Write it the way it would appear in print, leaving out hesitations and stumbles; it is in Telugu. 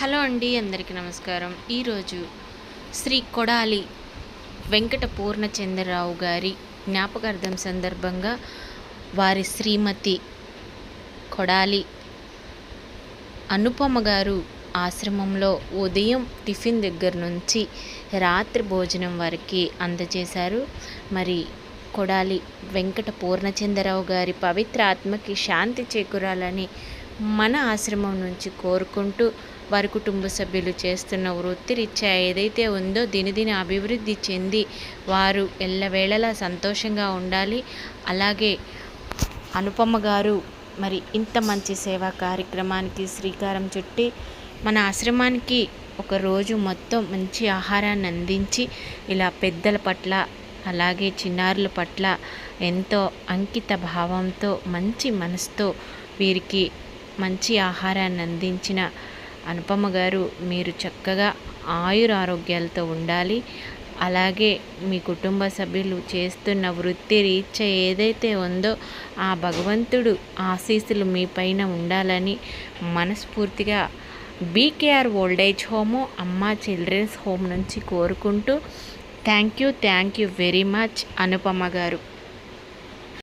హలో అండి, అందరికీ నమస్కారం. ఈరోజు శ్రీ కొడాలి వెంకట పూర్ణచంద్రరావు గారి జ్ఞాపకార్థం సందర్భంగా వారి శ్రీమతి కొడాలి అనుపమ గారు ఆశ్రమంలో ఉదయం టిఫిన్ దగ్గర నుంచి రాత్రి భోజనం వరకు అందజేశారు. మరి కొడాలి వెంకట పూర్ణచంద్రరావు గారి పవిత్ర ఆత్మకి శాంతి చేకూరాలని మన ఆశ్రమం నుంచి కోరుకుంటూ వారి కుటుంబ సభ్యులు చేస్తున్న వృత్తిరీత్యా ఏదైతే ఉందో దినదిన అభివృద్ధి చెంది వారు ఎల్లవేళలా సంతోషంగా ఉండాలి. అలాగే అనుపమ గారు మరి ఇంత మంచి సేవా కార్యక్రమానికి శ్రీకారం చుట్టి మన ఆశ్రమానికి ఒక రోజు మొత్తం మంచి ఆహారాన్ని అందించి ఇలా పెద్దల పట్ల అలాగే చిన్నారుల పట్ల ఎంతో అంకిత భావంతో మంచి మనసుతో వీరికి మంచి ఆహారాన్ని అందించిన అనుపమ గారు, మీరు చక్కగా ఆయురారోగ్యాలతో ఉండాలి. అలాగే మీ కుటుంబ సభ్యులు చేస్తున్న వృత్తి రీత్యా ఏదైతే ఉందో ఆ భగవంతుడు ఆశీస్సులు మీ పైన ఉండాలని మనస్ఫూర్తిగా బీకేఆర్ ఓల్డేజ్ హోము అమ్మ చిల్డ్రన్స్ హోమ్ నుంచి కోరుకుంటూ thank you very much Anupama గారు.